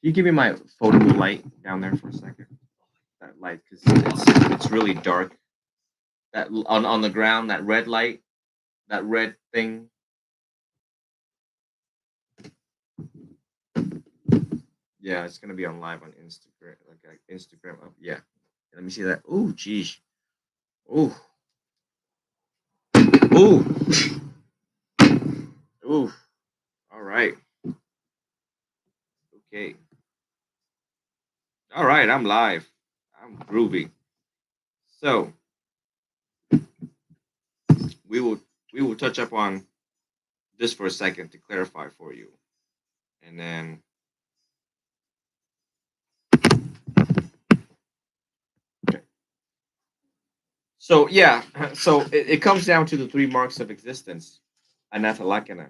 you give me my photo light down there for a second? That light, because it's really dark. That on the ground, that red light, that red thing. Yeah, it's gonna be on live on Instagram, like Instagram. Oh, yeah, let me see that. Oh, geez. Oh, oh, oh. All right. Okay. All right. I'm live. I'm groovy. So we will we will touch up on this for a second to clarify for you, and then okay. So yeah, so it comes down to the three marks of existence, anatalakana.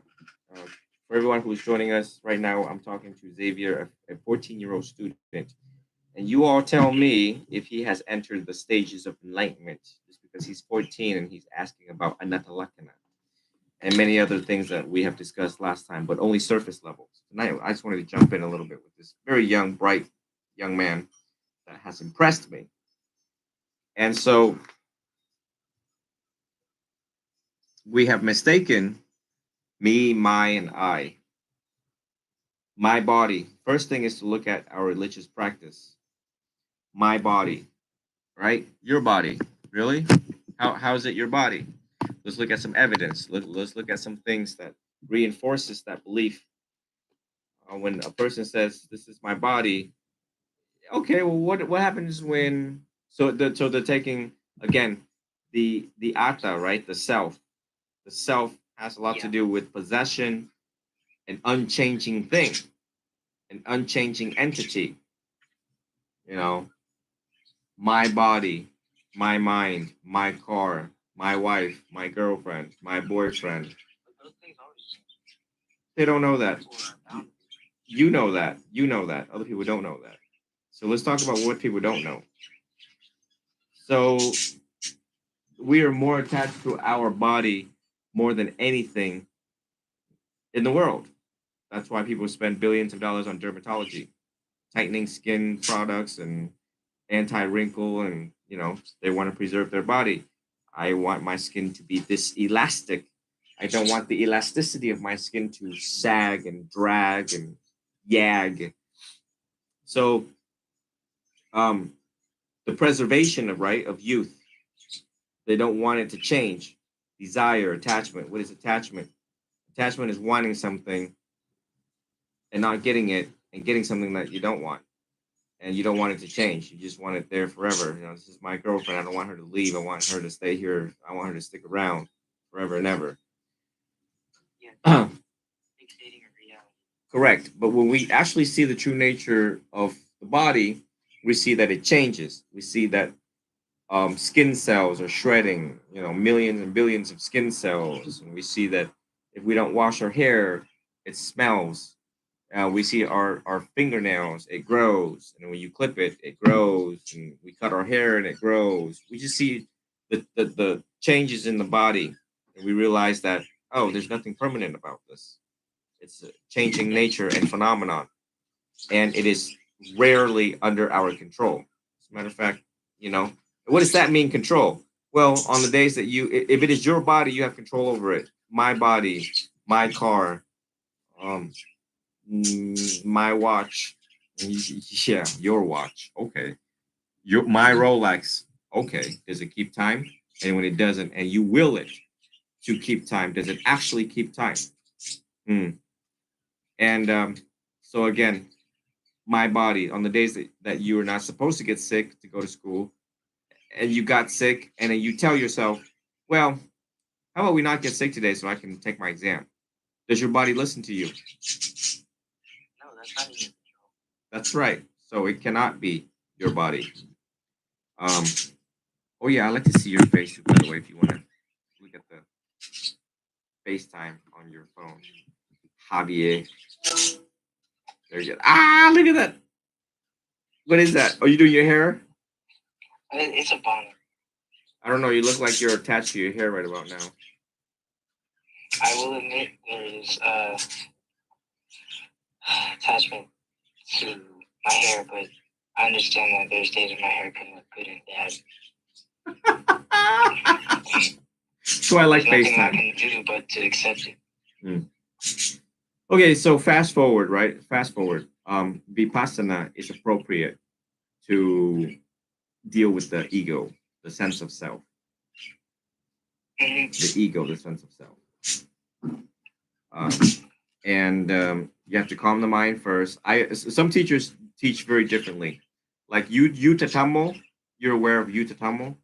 Uh, for everyone who's joining us right now, I'm talking to Xavier, a 14-year-old student, and you all tell me if he has entered the stages of enlightenment, just because he's 14 and he's asking about anatalakana and many other things that we have discussed last time, but only surface levels. Tonight, I just wanted to jump in a little bit with this very young, bright young man that has impressed me. And so we have mistaken me, my, and I. My body. First thing is to look at our religious practice. My body, right? Your body. Really? How is it your body? Let's look at some evidence. Let's look at some things that reinforces that belief. When a person says, "This is my body," okay, well, what happens when so they're taking again the atta, right? The self. The self has a lot to Yeah. do with possession, an unchanging thing, an unchanging entity. You know, my body, my mind, my car, my wife, my girlfriend, my boyfriend. But those things always change. They don't know that. People are bound. You know that. You know that. Other people don't know that. So let's talk about what people don't know. So we are more attached to our body more than anything in the world. That's why people spend billions of dollars on dermatology, tightening skin products and anti-wrinkle, and they want to preserve their body. I want my skin to be this elastic. I don't want the elasticity of my skin to sag and drag and yag. So um the preservation of right of youth, they don't want it to change. Desire, attachment. What is attachment? Attachment is wanting something and not getting it, and getting something that you don't want, and you don't want it to change. You just want it there forever. This is my girlfriend. I don't want her to leave. I want her to stay here. I want her to stick around forever and ever. Yeah, fixating a reality. Correct. But when we actually see the true nature of the body, we see that it changes. We see that skin cells are shredding, millions and billions of skin cells. And we see that if we don't wash our hair, it smells. We see our fingernails, it grows. And when you clip it, it grows. And we cut our hair and it grows. We just see the changes in the body. And we realize that, oh, there's nothing permanent about this. It's a changing nature and phenomenon. And it is rarely under our control. As a matter of fact, you know, what does that mean, control? Well, on the days that if it is your body, you have control over it. My body, my car, um, my watch. Yeah, your watch. Okay. My Rolex. Okay. Does it keep time? And when it doesn't, and you will it to keep time, does it actually keep time? Hmm. And so again, my body, on the days that you are not supposed to get sick to go to school, and you got sick, and then you tell yourself, well, how about we not get sick today so I can take my exam? Does your body listen to you? No, that's not in your control. That's right. So it cannot be your body. Um, oh yeah, I like to see your face too, by the way, if you want to look at the FaceTime on your phone. Javier. There you go. Ah, look at that. What is that? Are you doing your hair? It's a bummer. I don't know. You look like you're attached to your hair right about now. I will admit there is attachment to my hair, but I understand that there's days when my hair can look good and bad. So I like There's nothing I FaceTime. can do but to accept it. Okay, so fast forward, right? Fast forward. Vipassana is appropriate to deal with the ego, the sense of self, Mhm. the ego, the sense of self. Um, and you have to calm the mind first. Some teachers teach very differently. Like Utatamo, you're aware of Utatamo?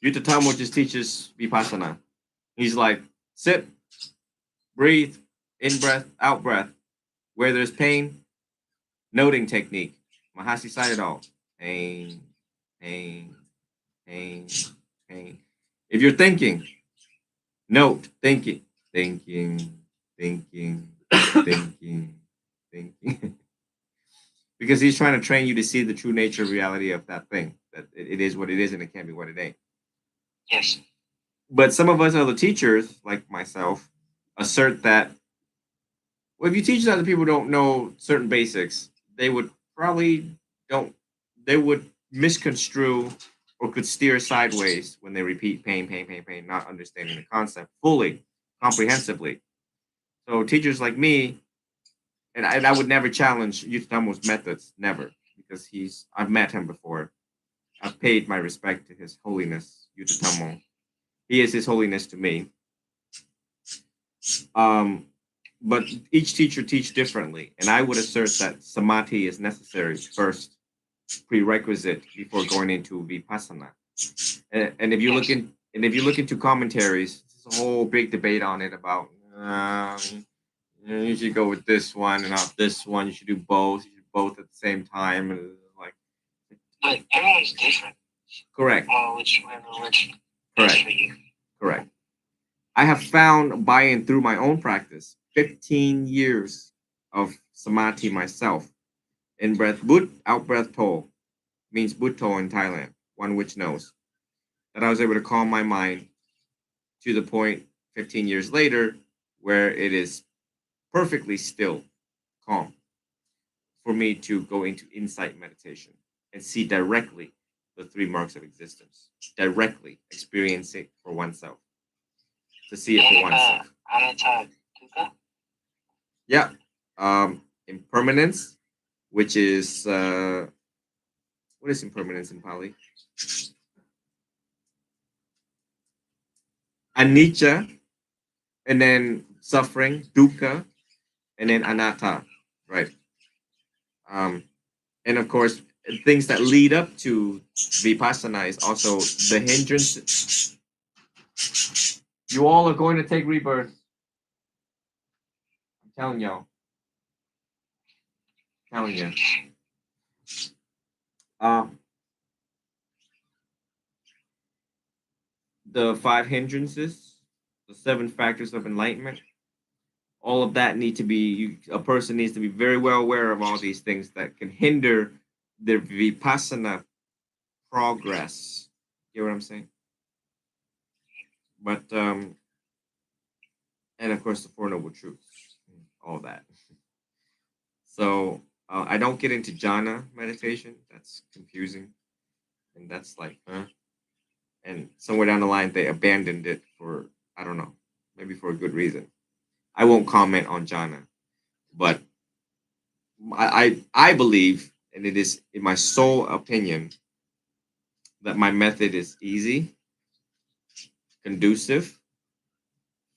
Utatamo just teaches Vipassana. He's like, sit, breathe, in breath, out breath. Where there's pain, noting technique. Mahasi Sayadaw. Pain, pain, pain, pain. If you're thinking, note thinking, thinking, thinking, thinking, thinking. Because he's trying to train you to see the true nature reality of that thing. That it is what it is and it can't be what it ain't. Yes. But some of us other teachers, like myself, assert that well, if you teach other people don't know certain basics, they would probably don't they would misconstrue or could steer sideways when they repeat pain, pain, pain, pain, not understanding the concept fully, comprehensively. So teachers like me, and I would never challenge Yutamo's methods, never, because I've met him before. I've paid my respect to His Holiness Yutamo. He is His Holiness to me. Um, but each teacher teach differently, and I would assert that samadhi is necessary first prerequisite before going into vipassana. And if you look Yes. in and if you look into commentaries, there's a whole big debate on it about you should go with this one and not this one. You should do both. You should both at the same time. And like But everyone's different. correct, Which best correct, for you. correct. I have found by and through my own practice, 15 years of samadhi myself. In breath but, out breath to means Butto in Thailand, one which knows. That I was able to calm my mind to the point 15 years later where it is perfectly still, calm, for me to go into insight meditation and see directly the three marks of existence, directly experience it for oneself, to see it for oneself. Anatta Dukkha? Yeah. Impermanence, which is what is impermanence in Pali? Anicca, and then suffering, dukkha, and then anatta, right? Um, and of course, things that lead up to vipassana is also the hindrance. You all are going to take rebirth. I'm telling y'all. Telling you. Uh, the five hindrances, the seven factors of enlightenment, all of that need to be a person needs to be very well aware of all these things that can hinder their vipassana progress. You know what I'm saying? But and of course the Four Noble Truths, all that. So I don't get into jhana meditation. That's confusing, and that's like, huh? And somewhere down the line they abandoned it for I don't know, maybe for a good reason. I won't comment on jhana, but I believe, and it is in my sole opinion, that my method is easy, conducive,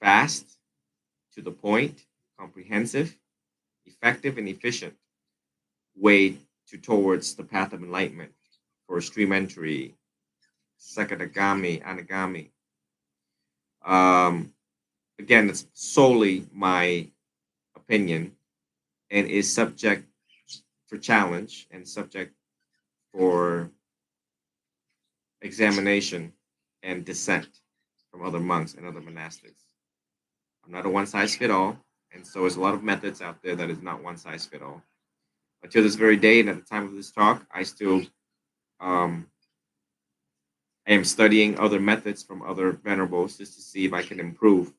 fast, to the point, comprehensive, effective, and efficient way towards the path of enlightenment for stream entry, Sakadagami, Anagami. Um, Again, it's solely my opinion and is subject for challenge and subject for examination and dissent from other monks and other monastics. I'm not a one size fit all, and so there's a lot of methods out there that is not one size fit all. Until this very day, and at the time of this talk, I still um, I am studying other methods from other venerables just to see if I can improve,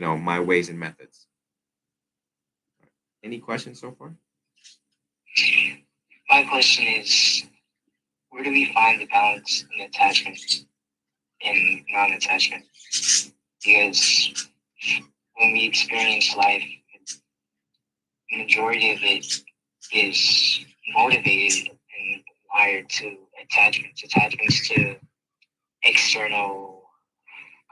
my ways and methods. Any questions so far? my question is, where do we find the balance in attachment and non-attachment? Because when we experience life, the majority of it is motivated and wired to attachments to external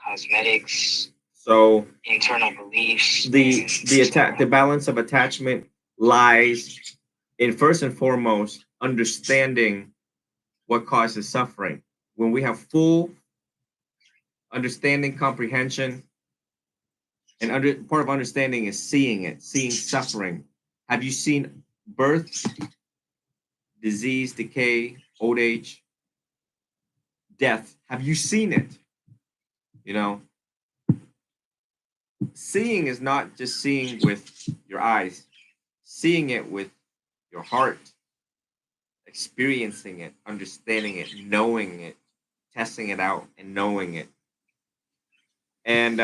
cosmetics, So internal beliefs. the balance of attachment lies in, first and foremost, understanding what causes suffering. When we have full understanding, comprehension, and part of understanding is seeing it, seeing suffering. Have you seen birth, disease, decay, old age, death? Have you seen it? You know, seeing is not just seeing with your eyes, seeing it with your heart, experiencing it, understanding it, knowing it, testing it out, and knowing it. And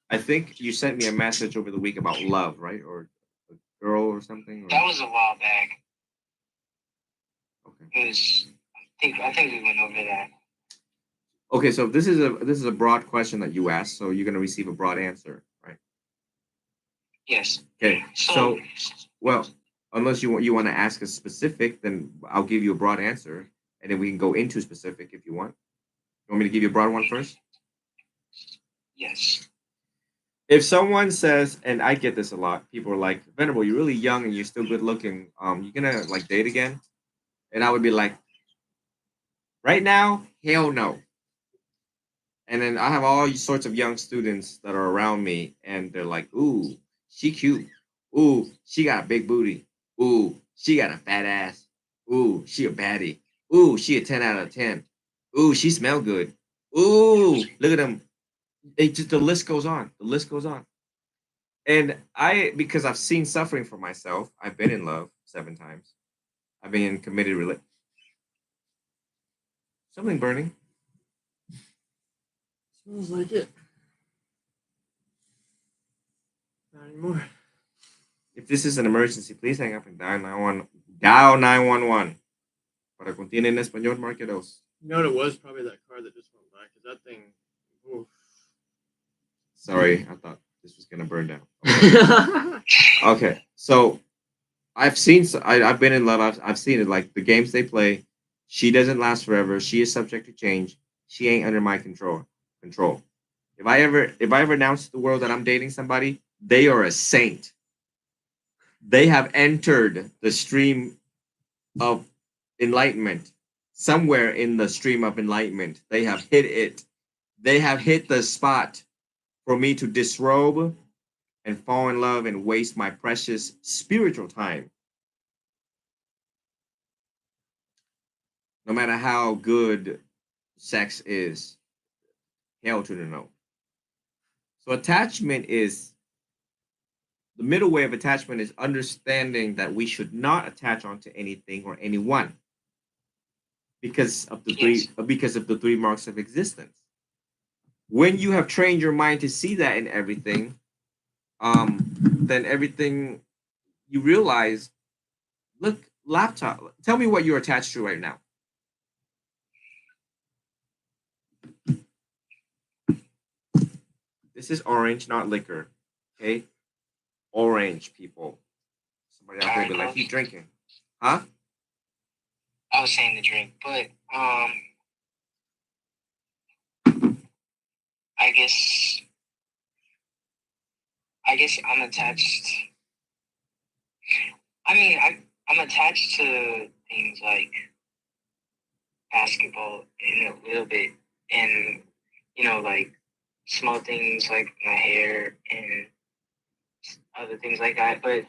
I think you sent me a message over the week about love, right? Or a girl or something. Or... That was a while back. Okay. Because I think we went over that. Okay, so this is a broad question that you asked, so you're going to receive a broad answer, right? Yes. Okay. So well, unless you want to ask a specific, then I'll give you a broad answer, and then we can go into specific if you want. You want me to give you a broad one first? Yes. If someone says, and I get this a lot, people are like, "Venerable, you're really young and you're still good looking. You gonna like date again?" And I would be like, "Right now, hell no." And then I have all sorts of young students that are around me, and they're like, "Ooh, she cute. Ooh, she got a big booty. Ooh, she got a fat ass. Ooh, she a baddie. Ooh, she a 10 out of 10. Ooh, she smell good. Ooh, look at them." It just the list goes on. The list goes on. And because I've seen suffering for myself, I've been in love 7 times. I've been in committed something burning. Smells like it. Not anymore. If this is an emergency, please hang up and dial 911. Dial 911. Para contiene en español, marque dos. You know what it was? Probably that car that just went by, because that thing. Oof. Sorry, I thought this was gonna burn down. Okay, okay. So I've been in love. I've seen it. Like the games they play, she doesn't last forever. She is subject to change. She ain't under my control. If I ever announce to the world that I'm dating somebody, they are a saint. They have entered the stream of enlightenment. Somewhere in the stream of enlightenment, they have hit it. They have hit the spot for me to disrobe and fall in love and waste my precious spiritual time. No matter how good sex is, hell to the no. So attachment is the middle way of attachment is understanding that we should not attach onto anything or anyone because of the three marks of existence. When you have trained your mind to see that in everything, then everything you realize. Look, laptop. Tell me what you're attached to right now. This is orange, not liquor. Okay, orange people. Somebody out there be like, "You drinking?" Huh? I was saying the drink, but I guess I'm attached. I mean, I'm attached to things like basketball in a little bit, and like small things like my hair and other things like that. But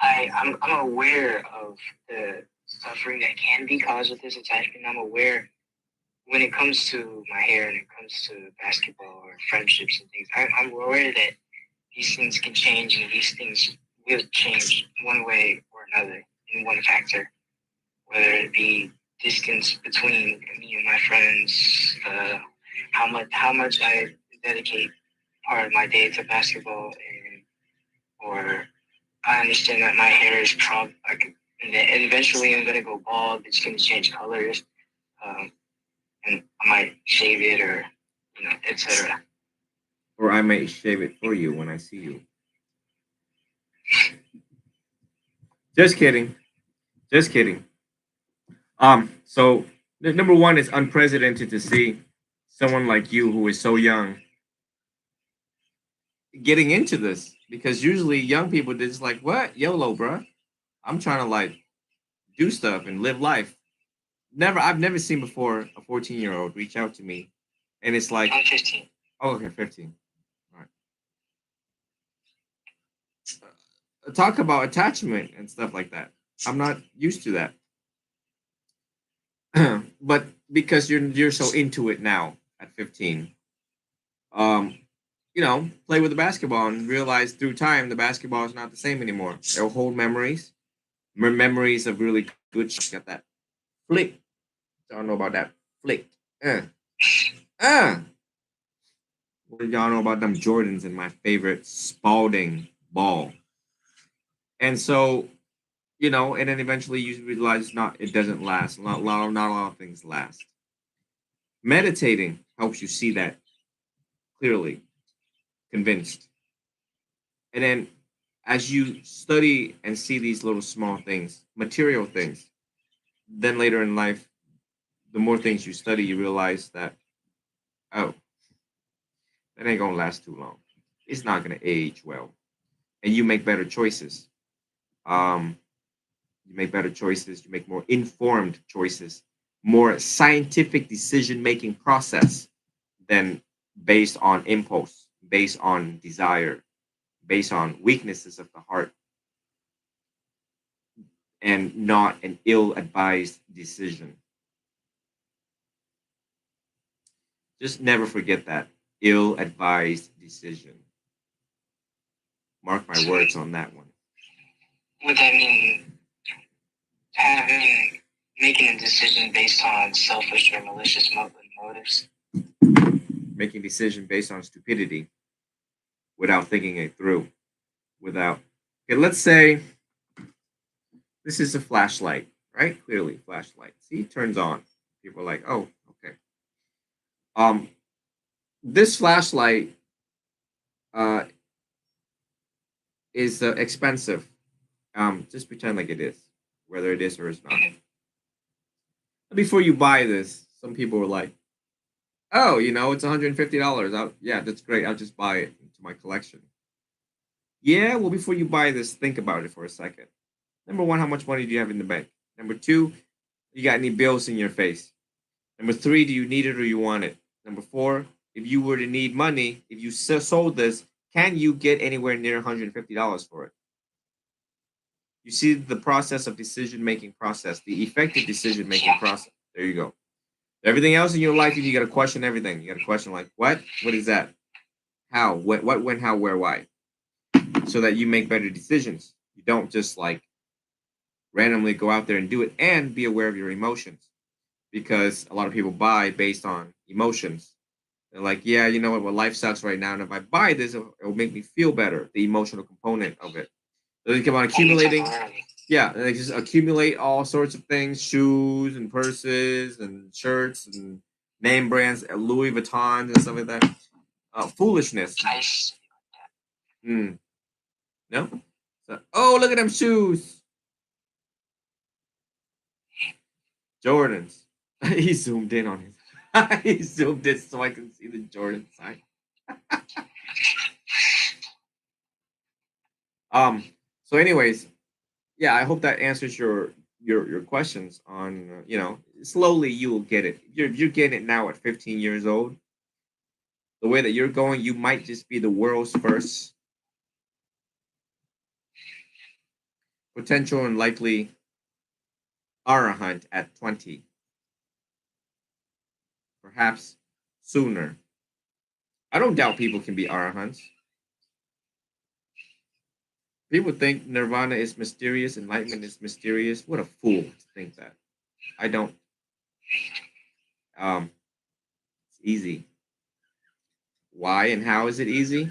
I'm aware of the suffering that can be caused with this attachment. I'm aware when it comes to my hair and it comes to basketball or friendships and things. I'm aware that these things can change and these things will change one way or another in one factor, whether it be distance between me and my friends, how much I dedicate part of my day to basketball, or I understand that my hair is and then eventually I'm gonna go bald. It's gonna change colors, and I might shave it or etc. Or I may shave it for you when I see you. Just kidding. Just kidding. So number one is unprecedented to see someone like you who is so young getting into this because usually young people they're just like, what? YOLO, bruh. I'm trying to like do stuff and live life. I've never seen before a 14-year-old reach out to me and it's like, I'm 15. oh, okay, 15. All right. Talk about attachment and stuff like that. I'm not used to that. But because you're so into it now at 15, um, play with the basketball and realize through time the basketball is not the same anymore. They'll hold memories, memories of really good. Got that flick. I don't know about that flick. Uh, uh. What do y'all know about them Jordans and my favorite Spalding ball? And so, and then eventually you realize it doesn't last. Not a lot of things last. Meditating helps you see that clearly, convinced. And then as you study and see these little small things, material things, then later in life, the more things you study, you realize that, oh, that ain't gonna last too long. It's not gonna age well. And you make better choices. Um, you make better choices, you make more informed choices, more scientific decision making process than based on impulse, based on desire, based on weaknesses of the heart, and not an ill advised decision. Just never forget that ill advised decision. Mark my words on that one. Would that mean having making a decision based on selfish or malicious motives? Making decision based on stupidity without thinking it through. Without, okay, let's say this is a flashlight, right? Clearly, flashlight. See, it turns on. People are like, oh, okay. Um, this flashlight uh is expensive. Just pretend like it is, whether it is or is not. Before you buy this, some people were like, "Oh, it's $150. Yeah, that's great. I'll just buy it into my collection." Yeah, well, before you buy this, think about it for a second. Number one, how much money do you have in the bank? Number two, you got any bills in your face? Number three, do you need it or you want it? Number four, if you were to need money, if you sold this, can you get anywhere near $150 for it? You see the process of decision making process, the effective decision making process. There you go. Everything else in your life, you got to question everything. You got to question like, what? What is that? How? What? When? How? Where? Why? So that you make better decisions. You don't just like randomly go out there and do it, and be aware of your emotions because a lot of people buy based on emotions. They're like, yeah, you know what? Well, life sucks right now, and if I buy this, it'll make me feel better. The emotional component of it. So they keep on accumulating. Yeah, and they just accumulate all sorts of things: shoes and purses and shirts and name brands, Louis Vuittons and stuff like that. Foolishness. Mm, no. So, oh, look at them shoes, Jordans. He zoomed in on his. He zoomed in so I can see the Jordan sign. Um. So, anyways, yeah, I hope that answers your questions on slowly you will get it. If you're getting it now at 15 years old, the way that you're going, you might just be the world's first potential and likely arahant at 20, perhaps sooner. I don't doubt people can be arahants. People think nirvana is mysterious, enlightenment is mysterious. What a fool to think that. I don't. Um, it's easy. Why and how is it easy?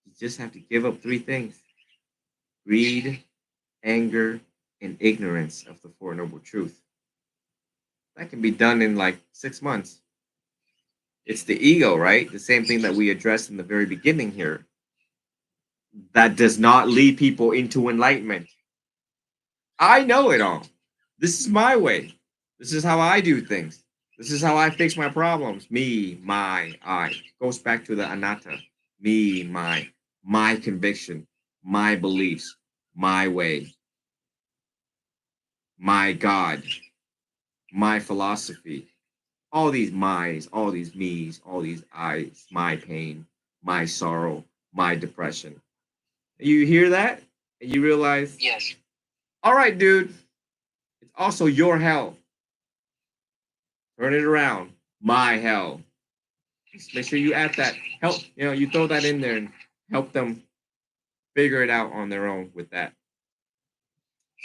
You just have to give up three things: greed, anger, in ignorance of the Four Noble Truth. That can be done in like 6 months. It's the ego, right? The same thing that we addressed in the very beginning here. That does not lead people into enlightenment. I know it all. This is my way. This is how I do things. This is how I fix my problems. Me, my, I. Goes back to the anatta. Me, my conviction, my beliefs, my way, my God, my philosophy. All these my's, all these me's, all these I's, my pain, my sorrow, my depression. You hear that? And you realize, Yes. all right, dude, it's also your hell. Turn it around. My hell. Just make sure you add that. Help, you throw that in there and help them figure it out on their own with that.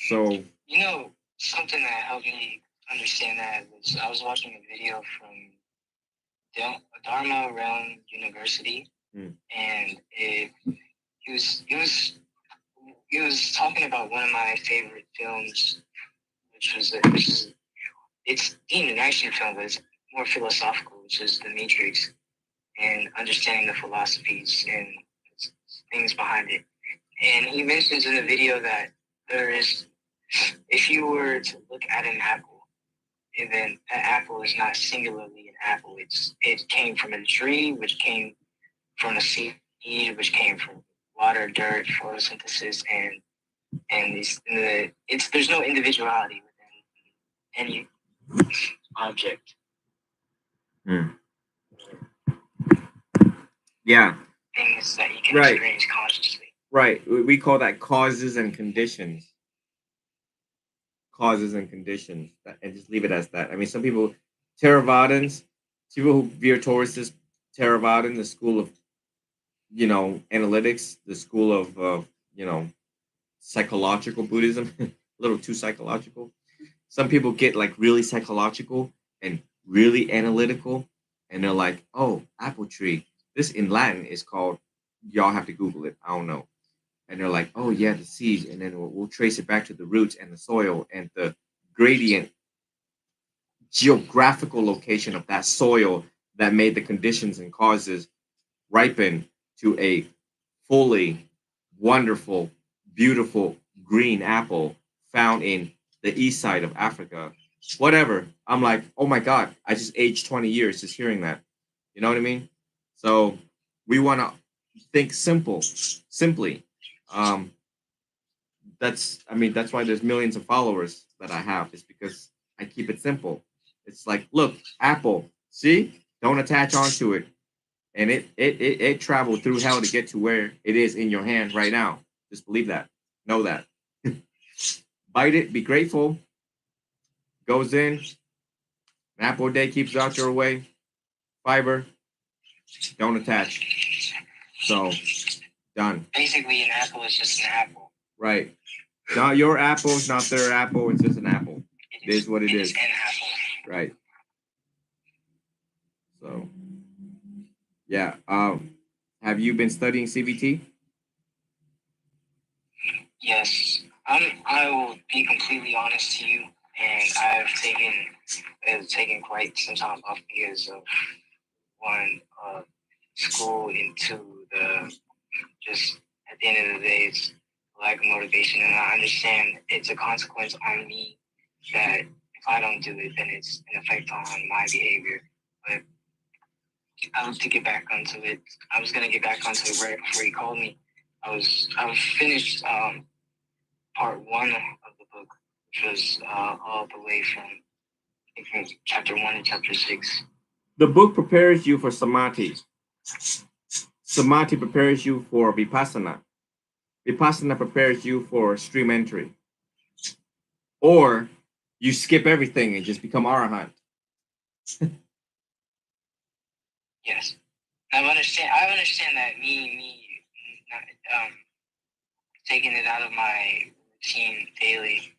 So, You know, something that helped me understand that was I was watching a video from Dharma Realm University, and he was talking about one of my favorite films, which is it's deemed an action film, but it's more philosophical, which is The Matrix, and understanding the philosophies and things behind it. And he mentions in the video that there is, if you were to look at an apple, and then an apple is not singularly an apple. It came from a tree, which came from a seed, which came from water, dirt, photosynthesis, and there's no individuality within any object. Yeah. Things that you can experience consciously. Right. We call that causes and conditions. Causes and conditions. And just leave it as that. I mean, some people, Theravadins, people who veer towards this Theravadin, the school of, analytics, the school of psychological Buddhism, a little too psychological. Some people get like really psychological and really analytical, and they're like, oh, apple tree. This in Latin is called, y'all have to Google it. I don't know. And they're like, oh, yeah, the seeds. And then we'll trace it back to the roots and the soil and the gradient, geographical location of that soil that made the conditions and causes ripen to a fully wonderful, beautiful green apple found in the east side of Africa. Whatever. I'm like, oh my God, I just aged 20 years just hearing that. You know what I mean? So we want to think simply. That's why there's millions of followers that I have, is because I keep it simple. It's like, look, apple, see? Don't attach onto it. And it traveled through hell to get to where it is in your hand right now. Just believe that. Know that. Bite it, be grateful. Goes in. An apple a day keeps out your way. Fiber. Don't attach. So, done. Basically, an apple is just an apple. Right. Not your apple, it's not their apple, it's just an apple. It is what it is. An apple. Right. So, yeah. Have you been studying CBT? Yes. I will be completely honest to you, and I've taken quite some time off because of one school into the just at the end of the day it's lack of motivation, and I understand it's a consequence on me that if I don't do it, then it's an effect on my behavior. But I have to get back onto it. I was gonna get back onto it right before he called me. I finished part one of the book, which was all the way from chapter 1 to chapter 6. The book prepares you for samadhi. Samadhi prepares you for vipassana. Vipassana prepares you for stream entry. Or you skip everything and just become arahant. Yes, I understand that taking it out of my routine daily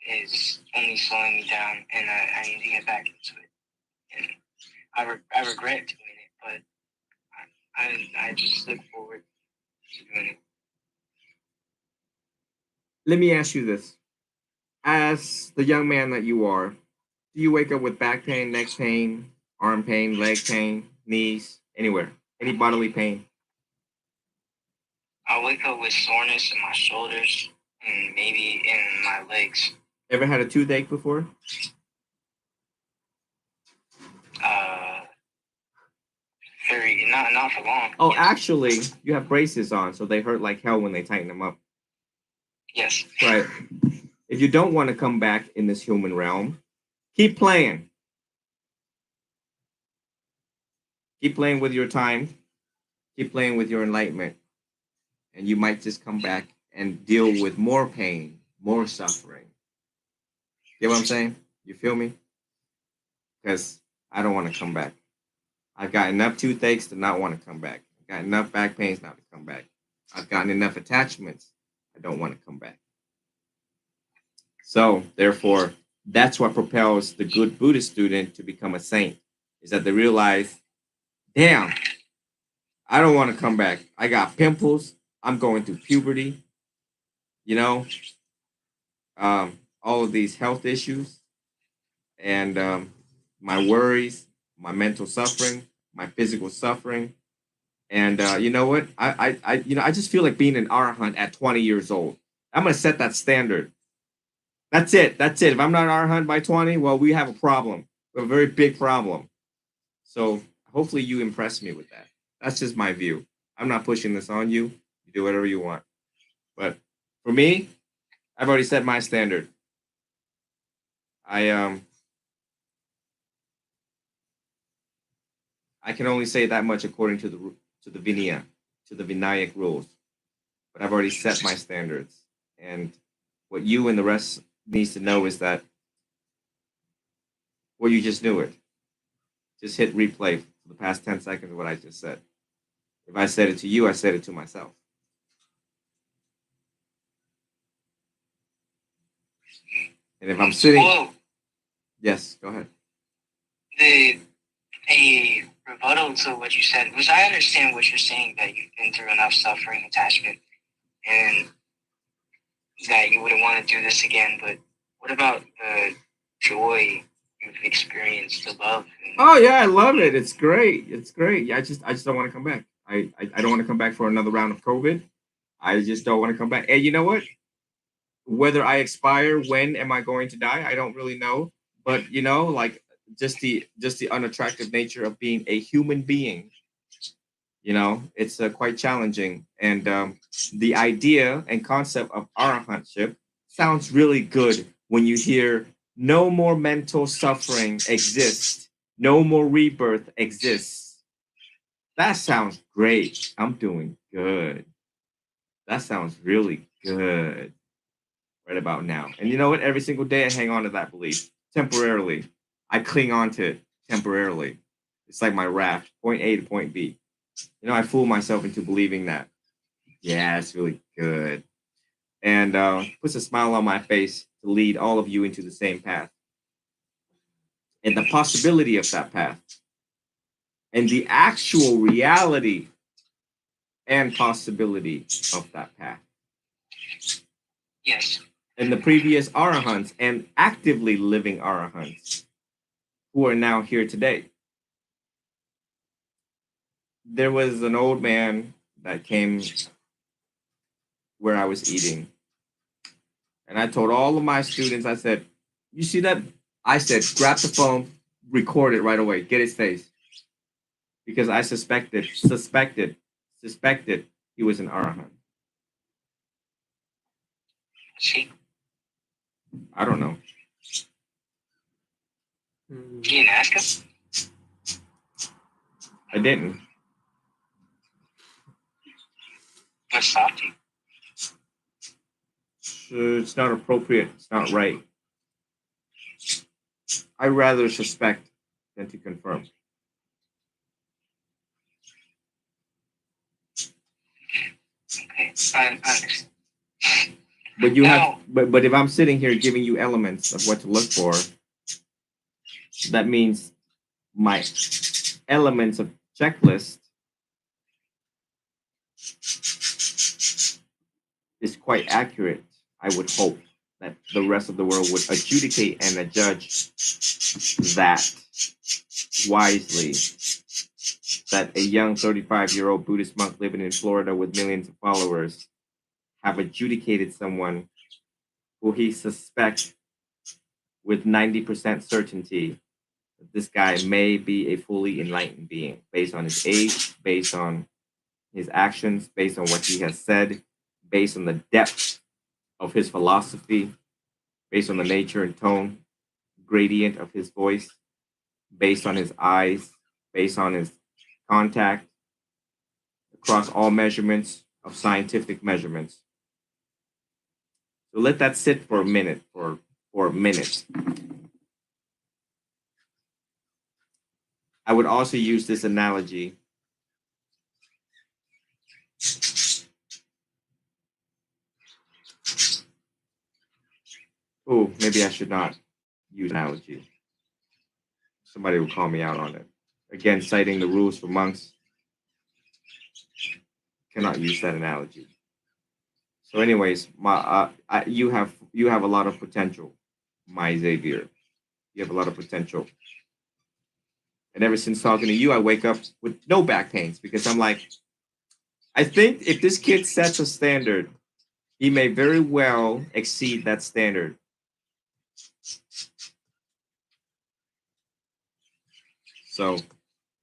is only slowing me down, and I need to get back into it. And I regret doing it, but I just look forward to doing it. Let me ask you this. as the young man that you are, do you wake up with back pain, neck pain, arm pain, leg pain, knees, anywhere, any bodily pain? I wake up with soreness in my shoulders and maybe in my legs. Ever had a toothache before? Uh, very not for long. Oh, Yes. actually, you have braces on, so they hurt like hell when they tighten them up. Yes. Right. If you don't want to come back in this human realm, keep playing. Keep playing with your time. Keep playing with your enlightenment. And you might just come back and deal with more pain, more suffering. Get what I'm saying? You feel me? Because I don't want to come back. I've got enough toothaches to not want to come back. I've got enough back pains not to come back. I've gotten enough attachments. I don't want to come back. So, therefore, that's what propels the good Buddhist student to become a saint, is that they realize, damn, I don't want to come back. I got pimples. I'm going through puberty, you know, all of these health issues and my worries, my mental suffering, my physical suffering. And you know what? I just feel like being an arahant at 20 years old. I'm gonna set that standard. That's it. That's it. If I'm not an arahant by 20, well, we have a problem. We have a very big problem. So hopefully you impress me with that. That's just my view. I'm not pushing this on you. You do whatever you want. But for me, I've already set my standard. I I can only say that much according to the Vinaya, to the Vinayak rules. But I've already set my standards. And what you and the rest needs to know is that, well, you just knew it. Just hit replay for the past 10 seconds of what I just said. If I said it to you, I said it to myself. And if I'm sitting, Well, yes, go ahead. the a rebuttal to what you said, which I understand what you're saying, that you've been through enough suffering, attachment, and that you wouldn't want to do this again. But what about the joy you've experienced, the love? Oh yeah, I love it. It's great. It's great. Yeah, I just don't want to come back. I don't want to come back for another round of COVID. I just don't want to come back. And you know what? Whether I expire, when am I going to die? I don't really know. But you know, like just the unattractive nature of being a human being. You know, it's quite challenging. And the idea and concept of arahantship sounds really good when you hear no more mental suffering exists, no more rebirth exists. That sounds great. I'm doing good. That sounds really good right about now. And you know what? Every single day I hang on to that belief temporarily. I cling on to it temporarily. It's like my raft, point A to point B. You know, I fool myself into believing that, yeah, it's really good. And puts a smile on my face to lead all of you into the same path and the possibility of that path and the actual reality and possibility of that path. Yes. And the previous arahants and actively living arahants who are now here today. There was an old man that came where I was eating. And I told all of my students, I said, you see that? I said, grab the phone, record it right away, get his face. Because I suspected he was an Arahant. She I don't know. Hmm. You didn't ask him? I didn't. What stopped you? So it's not appropriate. It's not right. I rather suspect than to confirm. Okay. I understand. But you have, Now, but if I'm sitting here giving you elements of what to look for, that means my elements of checklist is quite accurate. I would hope. that the rest of the world would adjudicate and adjudge that wisely, that a young 35-year-old Buddhist monk living in Florida with millions of followers have adjudicated someone who he suspects with 90% certainty that this guy may be a fully enlightened being based on his age, based on his actions, based on what he has said, based on the depth of his philosophy, based on the nature and tone, gradient of his voice, based on his eyes, based on his contact, across all measurements of scientific measurements. So let that sit for a minute, for a minute. I would also use this analogy. Oh, maybe I should not use analogy. Somebody will call me out on it. Again, citing the rules for monks, cannot use that analogy. So, anyways, you have a lot of potential, my Xavier. You have a lot of potential. And ever since talking to you, I wake up with no back pains because I'm like, I think if this kid sets a standard, he may very well exceed that standard. So,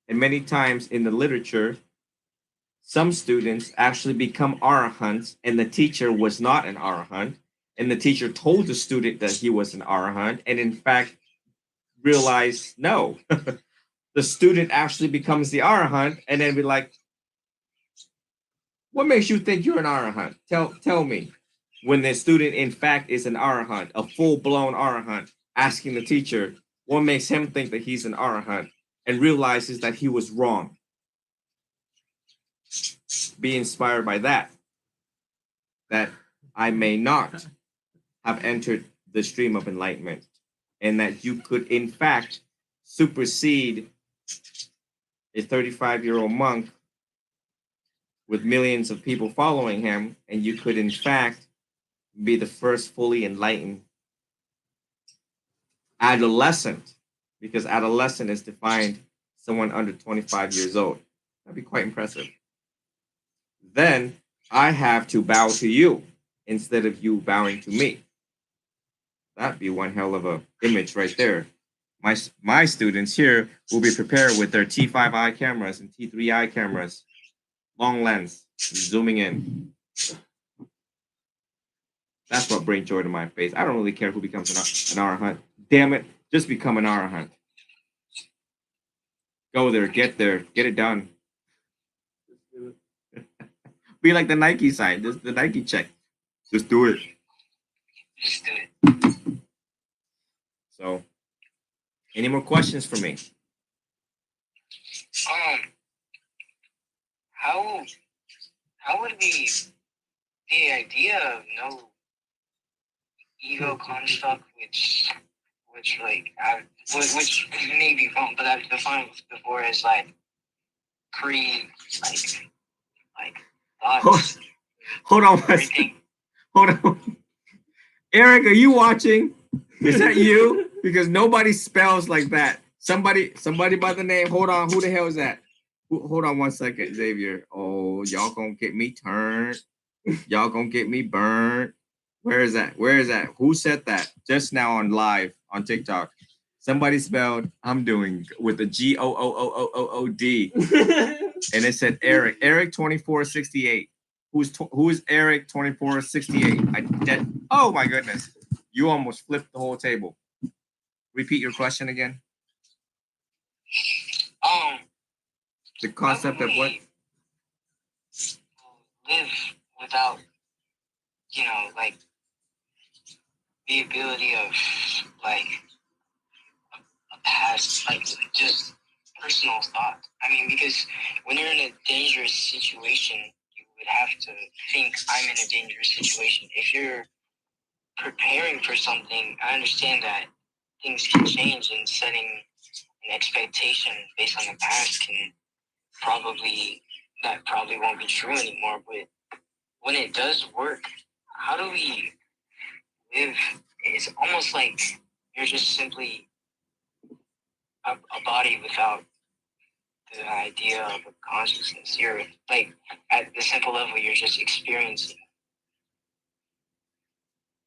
and many times in the literature, some students actually become arahants, and the teacher was not an arahant, and the teacher told the student that he was an arahant, and in fact realized no. The student actually becomes the arahant, and then be like, "What makes you think you're an arahant? Tell me." When the student in fact is an arahant, a full blown arahant, asking the teacher what makes him think that he's an arahant, and realizes that he was wrong. Be inspired by that I may not have entered the stream of enlightenment, and that you could, in fact, supersede a 35-year-old monk with millions of people following him, and you could, in fact, be the first fully enlightened adolescent, because adolescent is defined someone under 25 years old. That'd be quite impressive. Then I have to bow to you instead of you bowing to me. That'd be one hell of a image right there. My students here will be prepared with their T5i cameras and T3i cameras, long lens, zooming in. That's what brings joy to my face. I don't really care who becomes an arahant. Damn it, just become an arahant. Go there, get it done. Be like the Nike sign, just the Nike check. Just do it. Just do it. So, any more questions for me? How would we the idea of no ego construct, which which may be wrong, but I've defined before as like pre like thoughts. Hold on, hold on. Eric, are you watching? Is that you? Because nobody spells like that. Somebody by the name. Hold on. Who the hell is that? Hold on 1 second, Xavier. Oh, y'all gonna get me turned. Y'all gonna get me burned. Where is that? Who said that just now on live on TikTok? Somebody spelled I'm doing with a GOOOOOD. And it said Eric 2468. Who is Eric 2468? Oh my goodness. You almost flipped the whole table. Repeat your question again. The concept of what? Live without, like the ability of like a past, like just personal thought. I mean, because when you're in a dangerous situation, you would have to think, I'm in a dangerous situation. If you're preparing for something, I understand that things can change, and setting an expectation based on the past probably won't be true anymore. But when it does work, how do we live, it's almost like you're just simply a body without the idea of a consciousness. You're like at the simple level, you're just experiencing.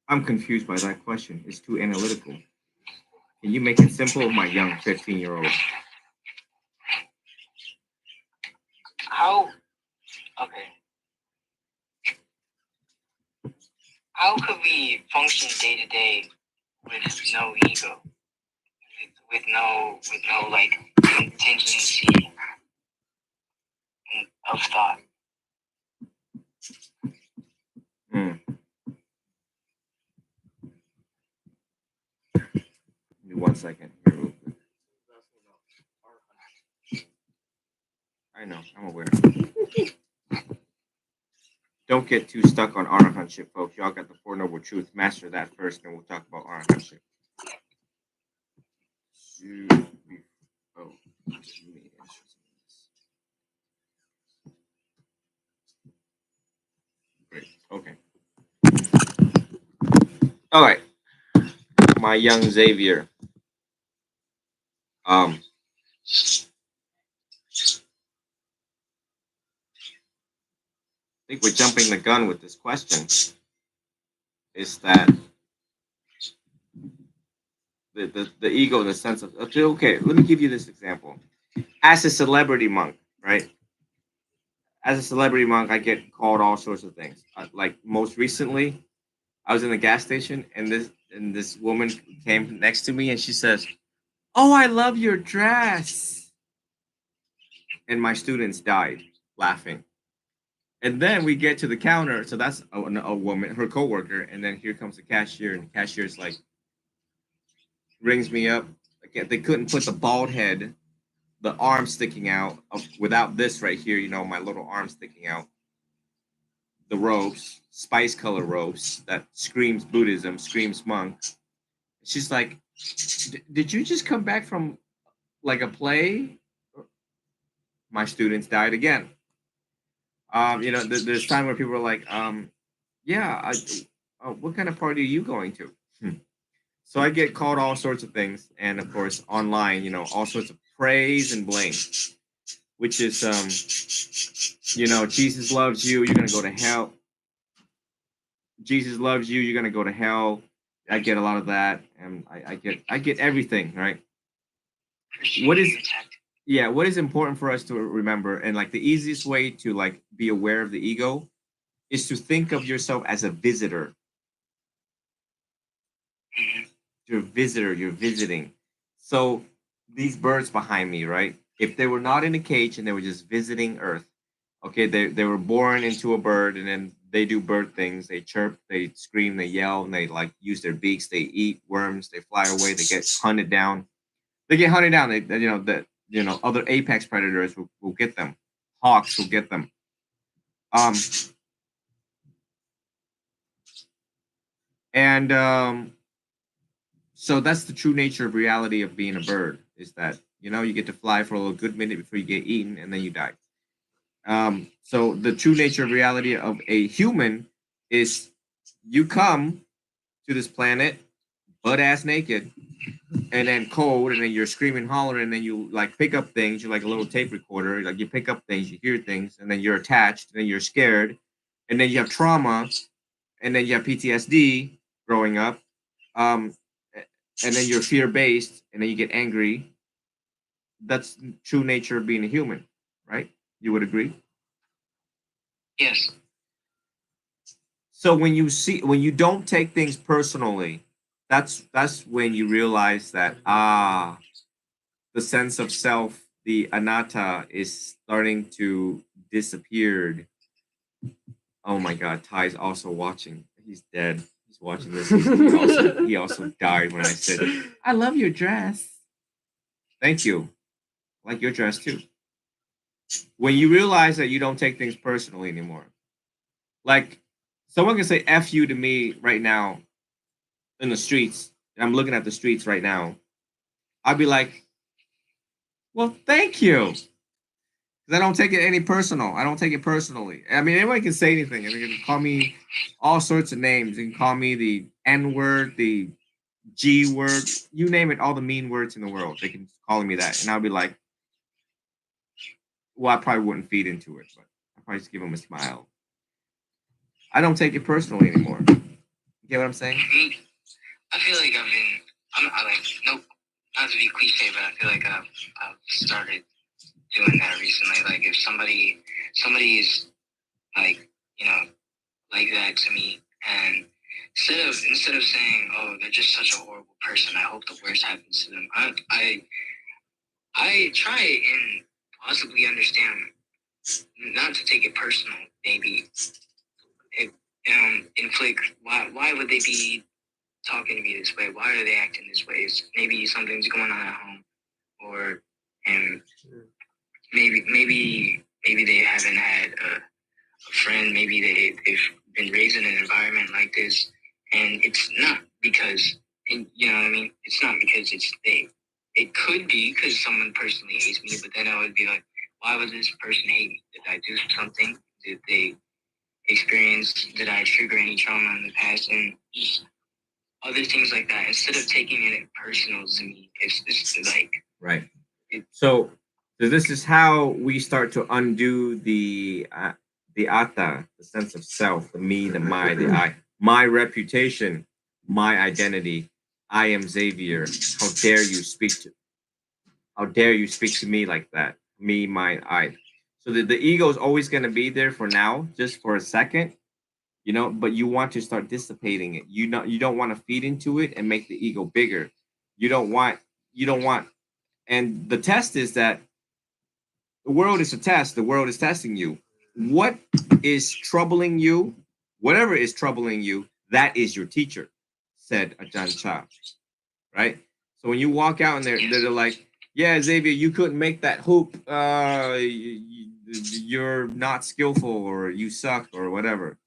I'm confused by that question. It's too analytical. Can you make it simple, my young 15-year-old? How okay? How could we function day to day with no ego, with no like contingency of thought? Hmm. Give me 1 second here, real quick. I know, I'm aware. Don't get too stuck on arahantship, folks. Y'all got the Four Noble Truths. Master that first, and we'll talk about arahantship. Oh, let me answer some of this. Great. Okay. All right. My young Xavier. I think we're jumping the gun with this question. Is that the ego in the sense of okay, let me give you this example. As a celebrity monk, right? As a celebrity monk, I get called all sorts of things. Like most recently, I was in a gas station, and this woman came next to me, and she says, "Oh, I love your dress," and my students died laughing. And then we get to the counter, so that's a woman, her coworker, and then here comes the cashier, and the cashier's like rings me up. Again, they couldn't put the bald head, the arm sticking out without this right here, my little arm sticking out. The robes, spice color robes that screams Buddhism, screams monk. She's like, "Did you just come back from like a play?" My students died again. There's time where people are like, "Yeah, what kind of party are you going to?" So I get called all sorts of things, and of course online, all sorts of praise and blame, which is, Jesus loves you, you're gonna go to hell. Jesus loves you, you're gonna go to hell. I get a lot of that, and I get everything right. What is Yeah, what is important for us to remember, and like the easiest way to like be aware of the ego is to think of yourself as a visitor. You're a visitor, you're visiting. So these birds behind me, right? If they were not in a cage and they were just visiting Earth, okay, they were born into a bird, and then they do bird things. They chirp, they scream, they yell, and they like use their beaks. They eat worms, they fly away, they get hunted down. They get hunted down. Other apex predators will get them. Hawks will get them. Um, and So that's the true nature of reality of being a bird, is that you get to fly for a good minute before you get eaten, and then you die. So the true nature of reality of a human is you come to this planet butt ass naked, and then cold, and then you're screaming, hollering, and then you like pick up things. You're like a little tape recorder. Like you pick up things, you hear things, and then you're attached, and then you're scared, and then you have trauma, and then you have PTSD growing up, um, and then you're fear based, and then you get angry. That's true nature of being a human, right? You would agree. Yes. So when you don't take things personally, that's when you realize that the sense of self, the anatta, is starting to disappear. Oh my God, Ty's also watching. He's dead. He's watching this. He also died when I said, "I love your dress." Thank you. I like your dress too. When you realize that you don't take things personally anymore, like someone can say "f you" to me right now in the streets, and I'm looking at the streets right now, I'd be like, "Well, thank you." Because I don't take it any personal. I don't take it personally. I mean, anyone can say anything. They can call me all sorts of names. They can call me the N word, the G word, you name it, all the mean words in the world. They can calling me that, and I'll be like, well, I probably wouldn't feed into it, but I probably just give them a smile. I don't take it personally anymore. You get what I'm saying? Me, I feel like I like, nope, not to be cliche, but I feel like I've started doing that recently. Like if somebody is like, you know, like that to me, and instead of saying, oh, they're just such a horrible person, I hope the worst happens to them. I try and possibly understand, not to take it personal, maybe it, inflict, why would they be talking to me this way? Why are they acting this way? Maybe something's going on at home, or and maybe they haven't had a friend. Maybe they've been raised in an environment like this, and it's not because, and you know what I mean. It's not because it's they. It could be because someone personally hates me, but then I would be like, why would this person hate me? Did I do something? Did they experience? Did I trigger any trauma in the past? And just other things like that. Instead of taking it personal to me, it's like Right. it, So, so this is how we start to undo the atta, the sense of self, the me, the my, the I, my reputation, my identity. I am Xavier. How dare you speak to? How dare you speak to me like that? Me, mine, I. So the ego is always going to be there for now, just for a second, but you want to start dissipating it. You don't want to feed into it and make the ego bigger. You don't want you don't want and the test is that the world is a test. The world is testing you. What is troubling you? Whatever is troubling you, that is your teacher, said Ajahn Chah. Right? So when you walk out and they're like, yeah, Xavier, you couldn't make that hoop. You're not skillful, or you suck, or whatever.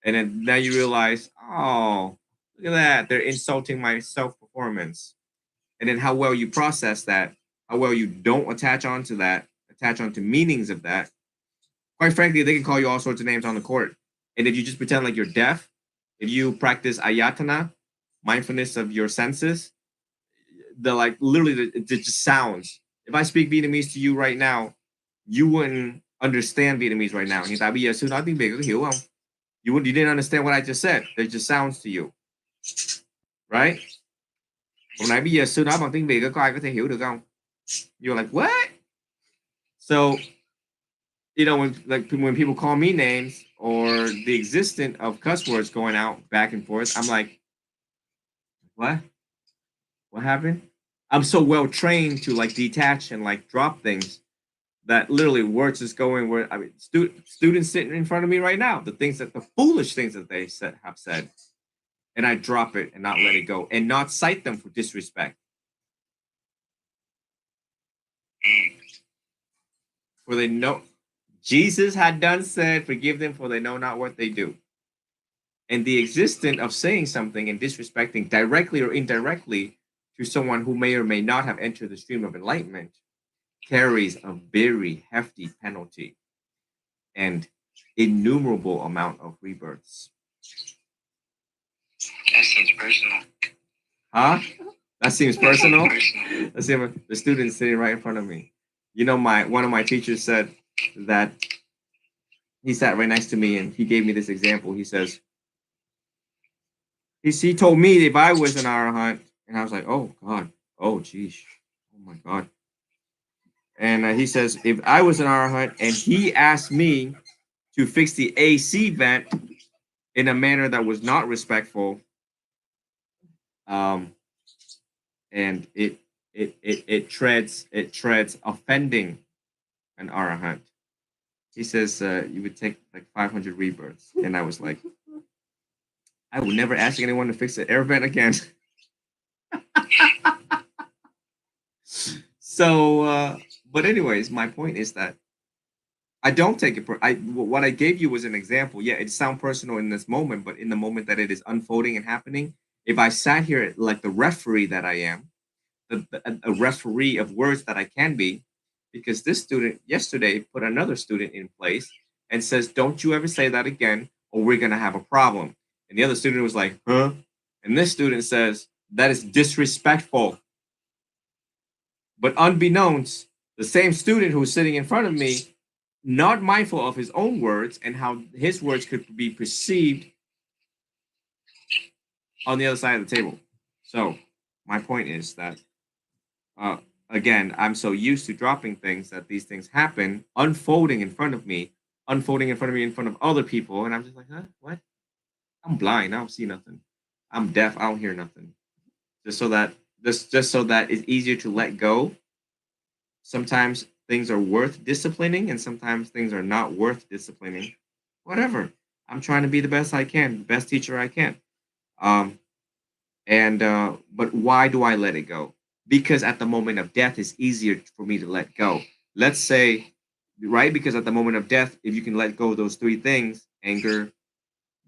And then now you realize, oh, look at that. They're insulting my self performance. And then how well you process that, how well you don't attach onto meanings of that. Quite frankly, they can call you all sorts of names on the court. And if you just pretend like you're deaf, if you practice ayatana, mindfulness of your senses, the like literally it just sounds. If I speak Vietnamese to you right now, you wouldn't understand Vietnamese right now. Hiện tại bây giờ sư nói tiếng Việt có hiểu không? You didn't understand what I just said. It just sounds to you, right? Hồi nãy bây giờ sư nói bằng tiếng Việt có ai có thể hiểu được không? You're like, what? So, when people call me names or the existence of cuss words going out back and forth, I'm like, what? What happened? I'm so well trained to like detach and like drop things that literally words is going where I mean, students sitting in front of me right now, the foolish things that they have said, and I drop it and not let it go and not cite them for disrespect. For they know Jesus had done said, forgive them for they know not what they do. And the existence of saying something and disrespecting directly or indirectly to someone who may or may not have entered the stream of enlightenment carries a very hefty penalty and innumerable amount of rebirths. that seems personal. Huh? That seems personal. Personal. Let's see the student sitting right in front of me. One of my teachers said that he sat right next to me and he gave me this example. He says, he told me if I was an arahant, and I was like, oh God, oh geez, oh my God. And he says, if I was an arahant and he asked me to fix the AC vent in a manner that was not respectful, and it treads offending an arahant. He says you would take like 500 rebirths, and I was like, I would never ask anyone to fix the air vent again. So, but anyways, my point is that I don't take it. What I gave you was an example. Yeah, it sounds personal in this moment, but in the moment that it is unfolding and happening, if I sat here like the referee that I am, a referee of words that I can be, because this student yesterday put another student in place and says, "Don't you ever say that again, or we're gonna have a problem." And the other student was like, "Huh?" And this student says, that is disrespectful. But unbeknownst, the same student who's sitting in front of me, not mindful of his own words and how his words could be perceived on the other side of the table. So, my point is that, uh, again, I'm so used to dropping things that these things happen, unfolding in front of me, in front of other people. And I'm just like, huh? What? I'm blind. I don't see nothing. I'm deaf. I don't hear nothing. Just so that just so that it's easier to let go. Sometimes things are worth disciplining, and sometimes things are not worth disciplining. Whatever. I'm trying to be the best I can, the best teacher I can. Um, and But why do I let it go? Because at the moment of death, it's easier for me to let go. Let's say, right? Because at the moment of death, if you can let go of those three things: anger,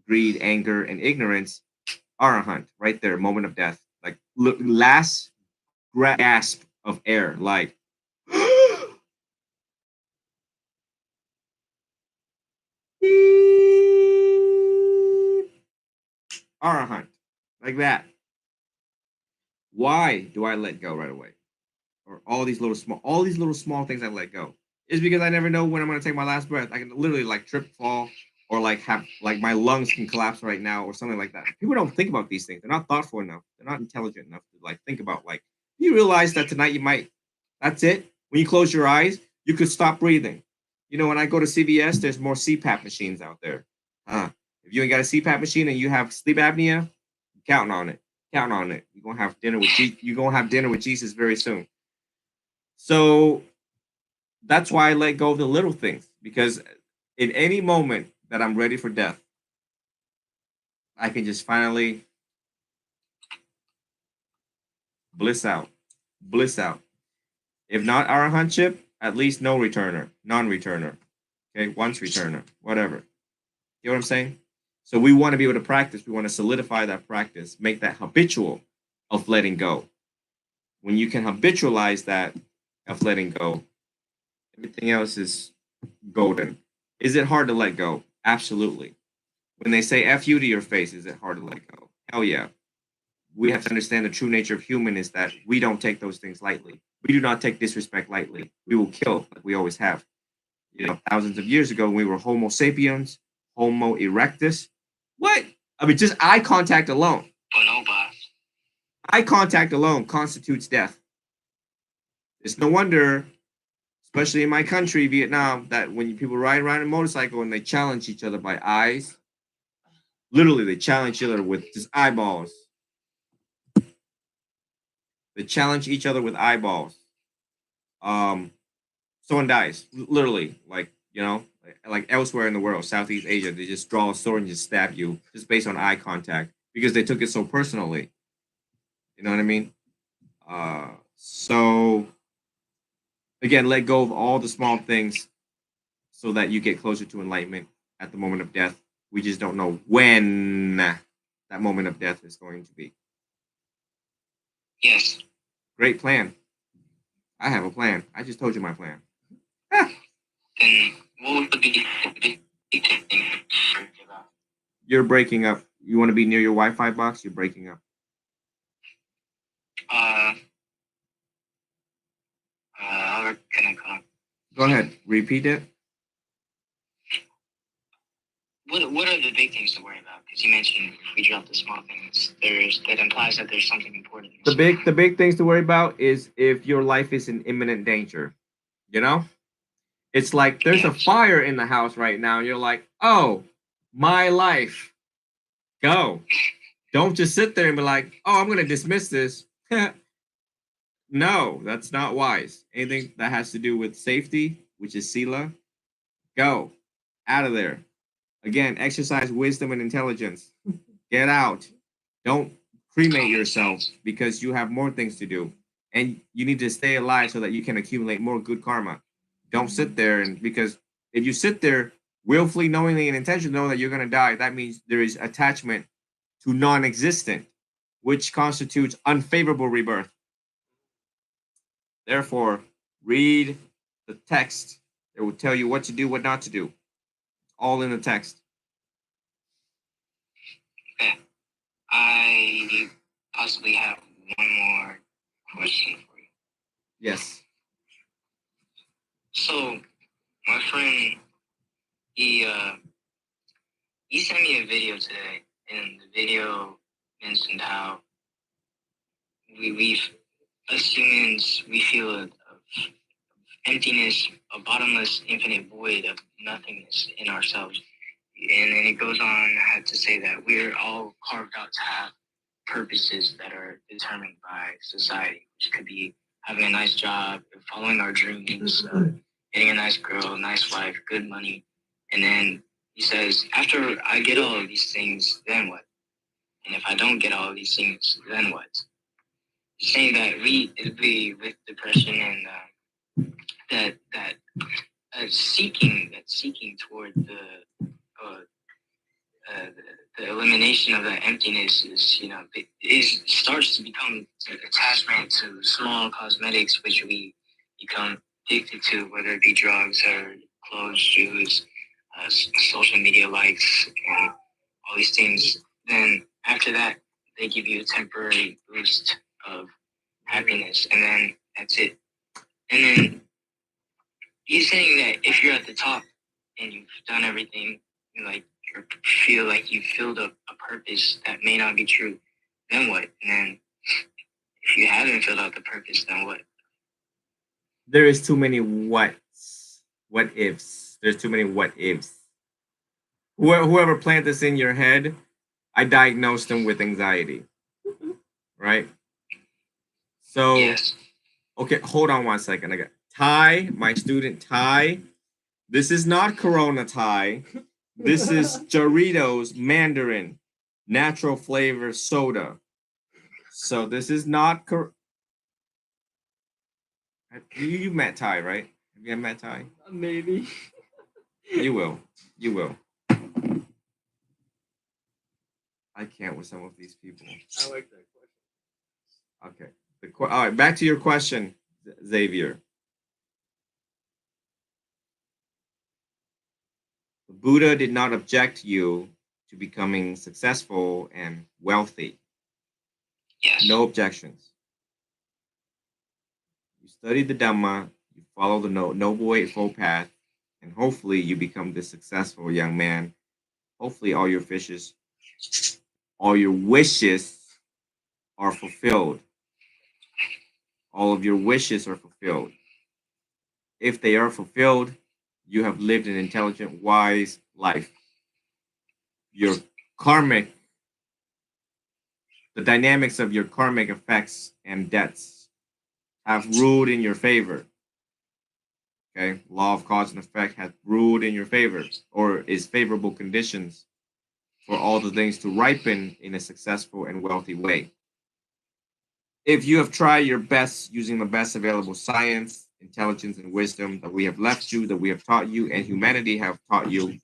greed, anger, and ignorance, arahant, right there, moment of death, like look, last gasp of air, like arahant, like that. Why do I let go right away? Or all these little small things I let go? Is because I never know when I'm gonna take my last breath. I can literally like trip, fall, or like have like my lungs can collapse right now, or something like that. People don't think about these things. They're not thoughtful enough. They're not intelligent enough to like think about like. You realize that tonight you might. That's it. When you close your eyes, you could stop breathing. You know, when I go to CVS, there's more CPAP machines out there. If you ain't got a CPAP machine and you have sleep apnea, counting on it. Count on it. You're gonna have dinner with you're gonna have dinner with Jesus very soon. So that's why I let go of the little things, because in any moment that I'm ready for death, I can just finally bliss out, bliss out. If not arahantship, at least no returner, non-returner. Okay, once returner, whatever. You know what I'm saying? So we want to be able to practice. We want to solidify that practice, make that habitual of letting go. When you can habitualize that of letting go, everything else is golden. Is it hard to let go? Absolutely. When they say F you to your face, is it hard to let go? Hell yeah. We have to understand the true nature of human is that we don't take those things lightly. We do not take disrespect lightly. We will kill like we always have. You know, thousands of years ago, when we were Homo sapiens, Homo erectus. What? I mean, just eye contact alone. Bonobos. Eye contact alone constitutes death. It's no wonder, especially in my country, Vietnam, that when people ride around a motorcycle and they challenge each other by eyes, literally they challenge each other with just eyeballs. They challenge each other with eyeballs. Um, Someone dies, literally, like elsewhere in the world, Southeast Asia, they just draw a sword and just stab you just based on eye contact because they took it so personally. You know what I mean? So again, let go of all the small things so that you get closer to enlightenment at the moment of death. We just don't know when that moment of death is going to be. Yes. Great plan. I have a plan. I just told you my plan. Then what would be the big thing? You're breaking up. You want to be near your Wi-Fi box? You're breaking up. Uh, how can I call? Go ahead. Repeat it. What are the big things to worry about? Because you mentioned if we drop the small things, that implies that there's something important. The big things to worry about is if your life is in imminent danger. You know, it's like there's a fire in the house right now. You're like, oh, my life. Go. Don't just sit there and be like, oh, I'm gonna dismiss this. No, that's not wise. Anything that has to do with safety, which is sila, go out of there. Again, exercise wisdom and intelligence. Get out. Don't cremate yourself because you have more things to do. And you need to stay alive so that you can accumulate more good karma. Don't sit there and because if you sit there willfully, knowingly, and intentionally knowing that you're gonna die, that means there is attachment to non-existent, which constitutes unfavorable rebirth. Therefore, read the text. It will tell you what to do, what not to do. All in the text. Okay. I possibly have one more question for you. Yes. So my friend, he sent me a video today, and the video mentioned how we us humans, we feel a emptiness, a bottomless, infinite void of nothingness in ourselves. And then it goes on to say that we're all carved out to have purposes that are determined by society, which could be having a nice job, following our dreams, getting a nice girl, nice wife, good money. And then he says, after I get all of these things, then what? And if I don't get all of these things, then what? He's saying that we with depression and that seeking toward uh, the elimination of that emptiness is, starts to become an attachment to small cosmetics, which we become addicted to, whether it be drugs or clothes, shoes, social media likes, and all these things. Then after that, they give you a temporary boost of happiness, and then that's it. And then he's saying that if you're at the top and you've done everything, like you feel like you filled a purpose that may not be true, then what? And then if you haven't filled out the purpose, then what? There is too many what ifs. There's too many what ifs. Whoever planted this in your head, I diagnosed them with anxiety. Right? So, Yes. okay, hold on 1 second. I got Ty, my student Ty. This is not Corona Ty. This is Doritos Mandarin natural flavor soda. So this is not you met Ty, right? Have you met Ty? Maybe. You will. You will. I can't with some of these people. I like that question. Okay. All right, back to your question, Xavier. The Buddha did not object you to becoming successful and wealthy. Yes. No objections. You study the Dhamma, you follow the Noble Eightfold Path, and hopefully you become this successful young man. Hopefully all your wishes are fulfilled. All of your wishes are fulfilled. If they are fulfilled, you have lived an intelligent, wise life. Your karmic, the dynamics of your karmic effects and debts have ruled in your favor. Okay, law of cause and effect has ruled in your favor, or is favorable conditions for all the things to ripen in a successful and wealthy way. If you have tried your best using the best available science, intelligence, and wisdom that we have left you, that we have taught you, and humanity have taught you,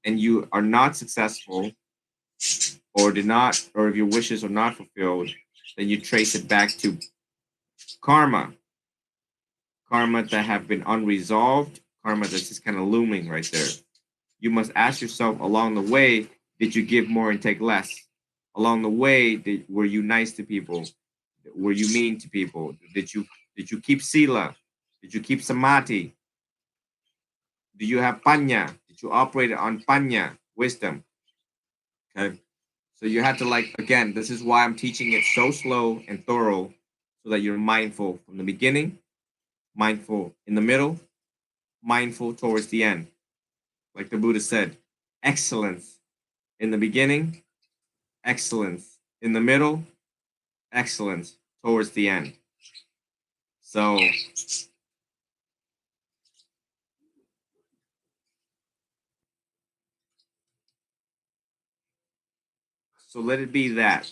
and you are not successful, or if your wishes are not fulfilled, then you trace it back to karma that have been unresolved, karma that's just kind of looming right there. You must ask yourself along the way, did you give more and take less? Along the way, were you nice to people? Were you mean to people? Did you keep sila? Did you keep samadhi? Do you have panya? Did you operate on panya, wisdom? Okay. So you have to again, this is why I'm teaching it so slow and thorough so that you're mindful from the beginning, mindful in the middle, mindful towards the end. Like the Buddha said, excellence in the beginning, excellence in the middle, excellence towards the end. So let it be that,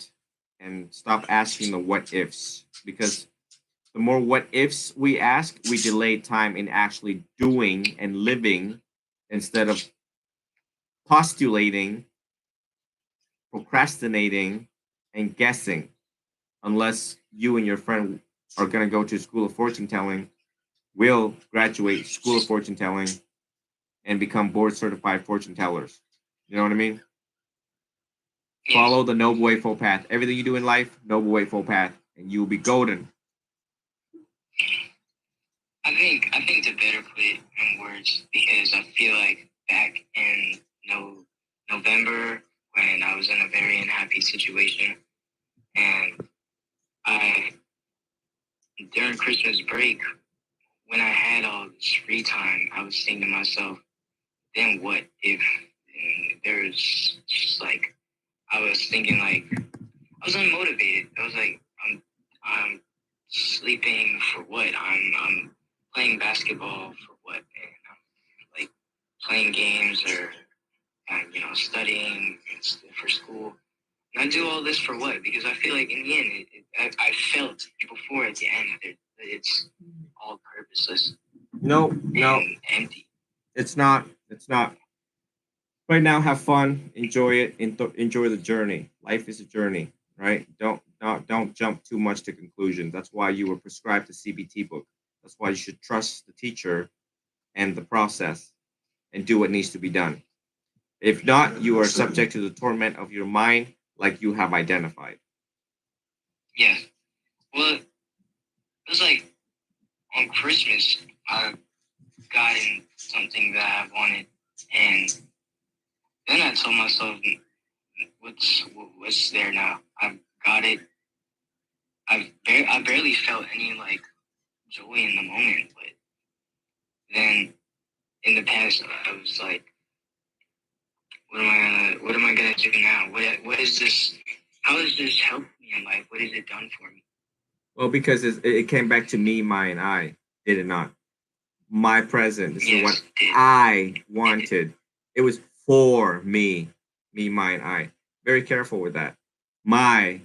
and stop asking the what ifs, because the more what ifs we ask, we delay time in actually doing and living instead of postulating, procrastinating, and guessing. Unless you and your friend are going to go to School of Fortune Telling, will graduate School of Fortune Telling and become board certified fortune tellers. You know what I mean? Yes. Follow the Noble Eightfold Path. Everything you do in life, Noble Eightfold Path, and you will be golden. I think to better put it in words, because I feel like back in November when I was in a very unhappy situation, and I during Christmas break when I had all this free time, I was thinking to myself, then what if there's just like I was thinking like I was unmotivated. I was like I'm sleeping for what? I'm playing basketball for what? And I'm like playing games or studying for school. And I do all this for what? Because I feel like in the end, I felt before at the end that it's all purposeless. No, and empty. it's not. It's not. Right now, have fun, enjoy it, enjoy the journey. Life is a journey, right? Don't jump too much to conclusions. That's why you were prescribed the CBT book. That's why you should trust the teacher and the process and do what needs to be done. If not, you are subject to the torment of your mind, like you have identified. Yes. Well, it was like on Christmas, I gotten something that I wanted, and then I told myself, what's there now? I've got it. I barely felt any like joy in the moment, but then in the past, I was like, what am I gonna do now? What is this? How has this helped me in life? What has it done for me? Well, because it came back to me, my, and I. Did it not? My present. This is what I wanted. It was for me, mine, I. Very careful with that. My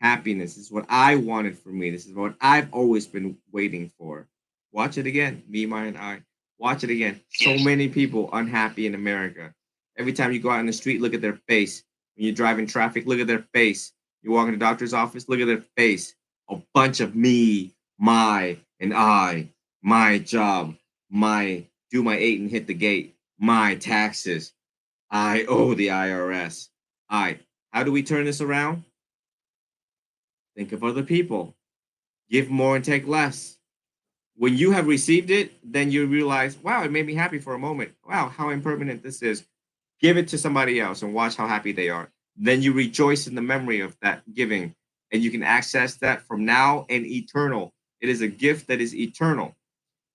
happiness is what I wanted for me. This is what I've always been waiting for. Watch it again. Me, mine, I. Watch it again. So many people unhappy in America. Every time you go out in the street, look at their face. When you drive in traffic, look at their face. You walk in the doctor's office, look at their face. A bunch of me, my, and I. My job, my do my 8 and hit the gate, my taxes. I owe the IRS. I. How do we turn this around? Think of other people. Give more and take less. When you have received it, then you realize, wow, it made me happy for a moment. Wow, how impermanent this is. Give it to somebody else and watch how happy they are. Then you rejoice in the memory of that giving, and you can access that from now and eternal. It is a gift that is eternal.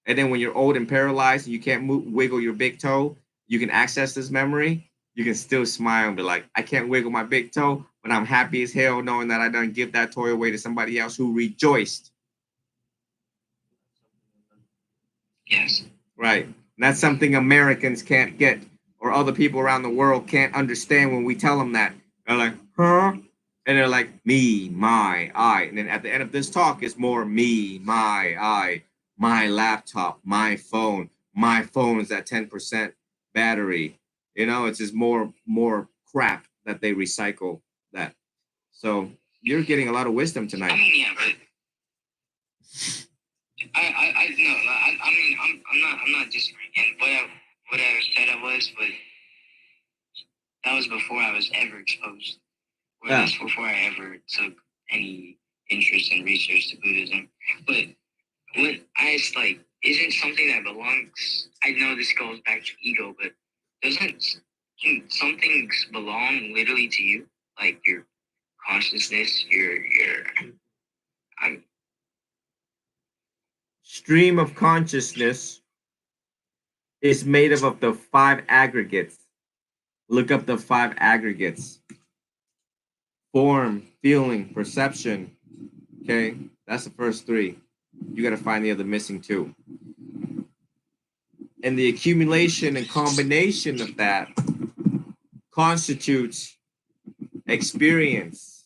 And then when you're old and paralyzed and you can't wiggle your big toe, you can access this memory. You can still smile and be like, I can't wiggle my big toe, but I'm happy as hell knowing that I done give that toy away to somebody else who rejoiced. Yes. Right. And that's something Americans can't get, or other people around the world can't understand when we tell them that. They're like, huh? And they're like, me, my, I. And then at the end of this talk, it's more me, my, I, my laptop, my phone. My phone is at 10% battery. It's just more crap that they recycle that. So you're getting a lot of wisdom I tonight. mean, yeah, but I no, I mean, I'm not disagreeing. And what I said I was, but that was before I was ever exposed, or Yeah. that's before I ever took any interest in research to Buddhism. But what it's like, isn't something that belongs. I know this goes back to ego, but can some things belong literally to you, like your consciousness, your I'm Stream of consciousness is made up of the 5 aggregates. Look up the 5 aggregates: form, feeling, perception. Okay, that's the first 3. You got to find the other missing 2. And the accumulation and combination of that constitutes experience,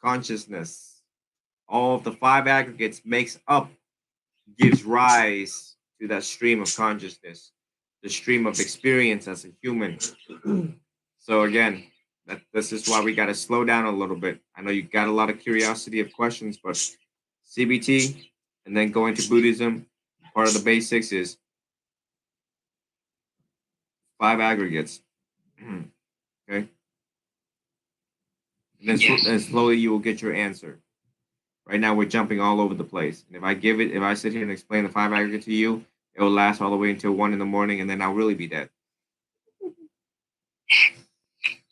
consciousness. All of the 5 aggregates gives rise to that stream of consciousness, the stream of experience as a human. So again, this is why we got to slow down a little bit. I know you got a lot of curiosity of questions, but CBT and then going to Buddhism, part of the basics is 5 aggregates. Okay. and then Yes. and slowly you will get your answer. Right now, we're jumping all over the place. And if I sit here and explain the five aggregate to you, it will last all the way until 1 in the morning, and then I'll really be dead.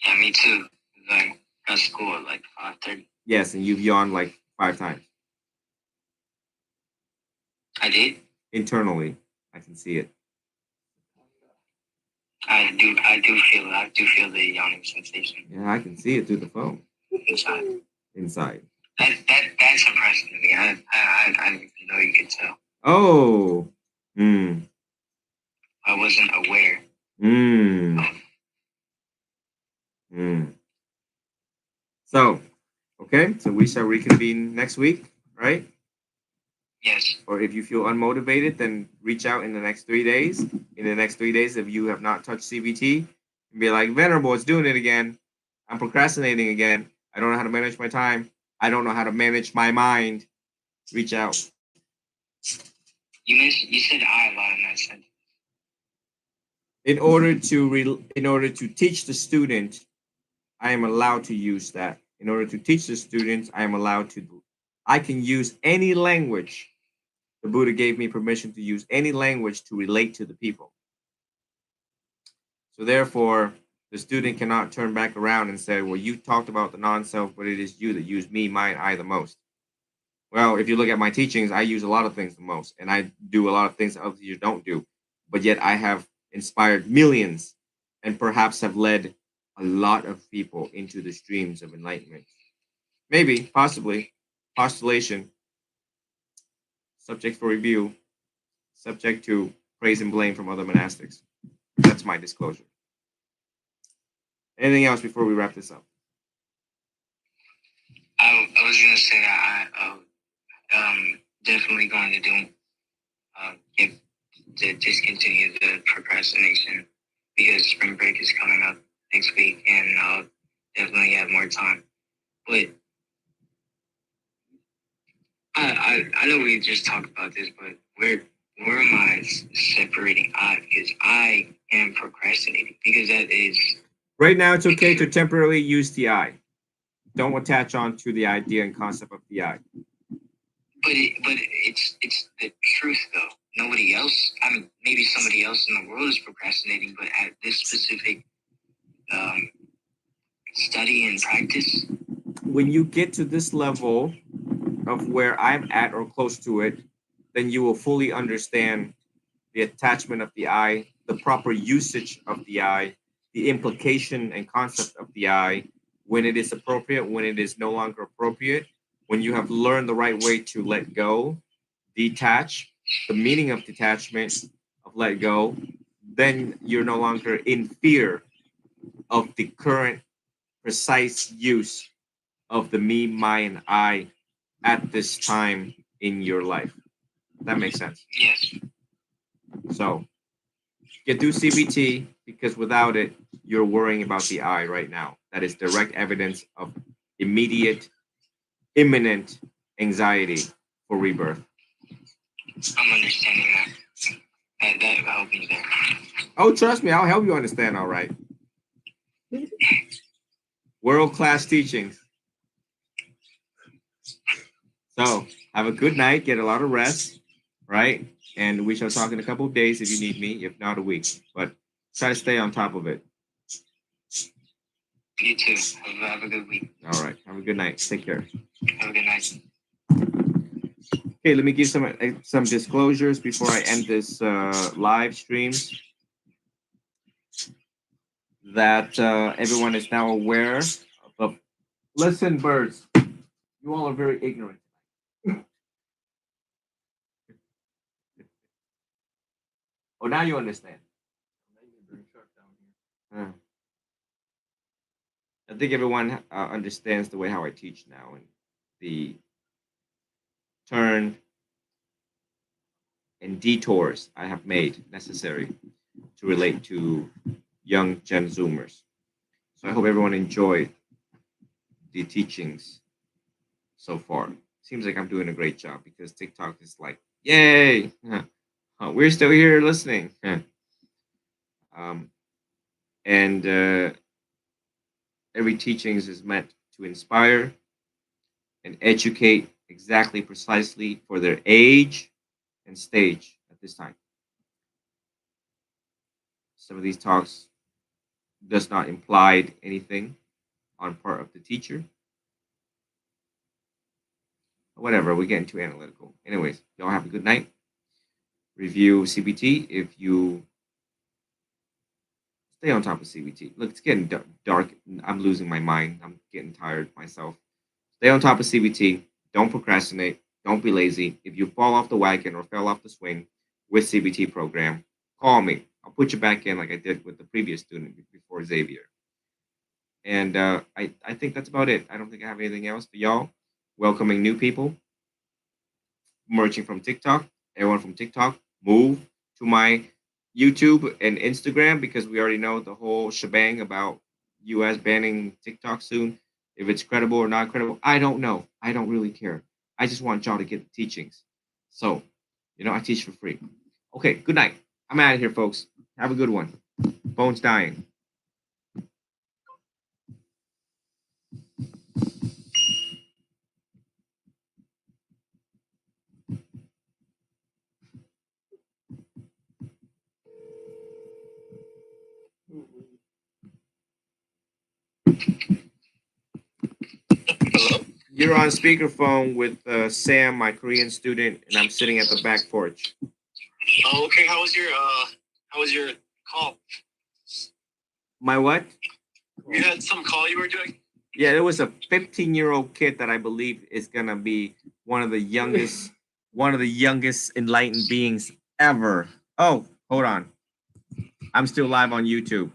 Yeah, me too. Like at school at like 5:30. Yes, and you've yawned like 5 times I did. internally. I can see it. I do feel it. I do feel the yawning sensation Yeah, I can see it through the phone inside. inside. That's impressive to me. I didn't even know you could tell. Oh, hmm, I wasn't aware. hmm, hmm. So, okay, so we shall reconvene next week, right? Yes. Or if you feel unmotivated, then reach out in the next 3 days. In the next 3 days, if you have not touched CBT, and be like, Venerable, it's doing it again. I'm procrastinating again. I don't know how to manage my time. I don't know how to manage my mind. Reach out. You said I a lot in that sentence. In order to teach the student, I am allowed to use that. In order to teach the students, I can use any language. The Buddha gave me permission to use any language to relate to the people. So therefore, the student cannot turn back around and say, well, you talked about the non-self, but it is you that use me, mine, I the most. Well, if you look at my teachings, I use a lot of things the most, and I do a lot of things that other teachers don't do. But yet I have inspired millions and perhaps have led a lot of people into the streams of enlightenment. Maybe, possibly, postulation, subject for review, subject to praise and blame from other monastics. That's my disclosure. Anything else before we wrap this up? I was gonna say that definitely going to do get to discontinue the procrastination because spring break is coming up next week and I'll definitely have more time. But I know we just talked about this, but where am I separating I? Because I am procrastinating because that is Right now, it's okay to temporarily use the I. Don't attach on to the idea and concept of the I. but it's the truth though. Nobody else. I mean, maybe somebody else in the world is procrastinating, but at this specific um, study and practice. When you get to this level of where I'm at or close to it, then you will fully understand the attachment of the I, the proper usage of the I, the implication and concept of the I, when it is appropriate, when it is no longer appropriate, when you have learned the right way to let go, detach, the meaning of detachment, of let go, then you're no longer in fear of the current precise use of the me, my, and I at this time in your life. That makes sense. Yes. So get through CBT because without it, you're worrying about the I right now. That is direct evidence of immediate, imminent anxiety for rebirth. I'm understanding that. That helped me there. Oh, trust me, I'll help you understand. All right. World class teachings. So have a good night. Get a lot of rest. Right. And we shall talk in a couple of days if you need me, if not a week. But try to stay on top of it. You too. Have a good week. All right. Have a good night. Take care. Have a good night. Okay, let me give some disclosures before I end this live streams. That everyone is now aware of. Listen, birds, you all are very ignorant. Oh, now you understand. Yeah. I think everyone understands the way how I teach now and the turn and detours I have made necessary to relate to young Gen Zoomers. So I hope everyone enjoyed the teachings so far. Seems like I'm doing a great job because TikTok is like, yay, we're still here listening. um, and every teachings is meant to inspire and educate exactly precisely for their age and stage at this time. Some of these talks does not imply anything on part of the teacher. Whatever, we're getting too analytical. Anyways, y'all have a good night. Review CBT if you stay on top of CBT. Look, it's getting dark. I'm losing my mind. I'm getting tired myself. Stay on top of CBT. Don't procrastinate. Don't be lazy. If you fall off the wagon or fell off the swing with CBT program, call me. I'll put you back in like I did with the previous student before Xavier. And I think that's about it. I don't think I have anything else for y'all. Welcoming new people, merging from TikTok. Everyone from TikTok, move to my YouTube and Instagram because we already know the whole shebang about US banning TikTok soon. If it's credible or not credible, I don't know. I don't really care. I just want y'all to get the teachings. So, I teach for free. Okay, good night. I'm out of here, folks. Have a good one. Phone's dying. You're on speakerphone with Sam, my Korean student, and I'm sitting at the back porch. Oh, okay. How was your call? My what? You had some call you were doing? Yeah, there was a 15-year-old kid that I believe is gonna be one of the youngest enlightened beings ever. Oh, hold on. I'm still live on YouTube.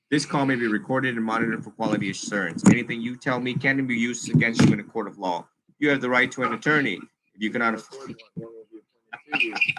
This call may be recorded and monitored for quality assurance. Anything you tell me can be used against you in a court of law. You have the right to an attorney. If you cannot afford one will be appointed to you.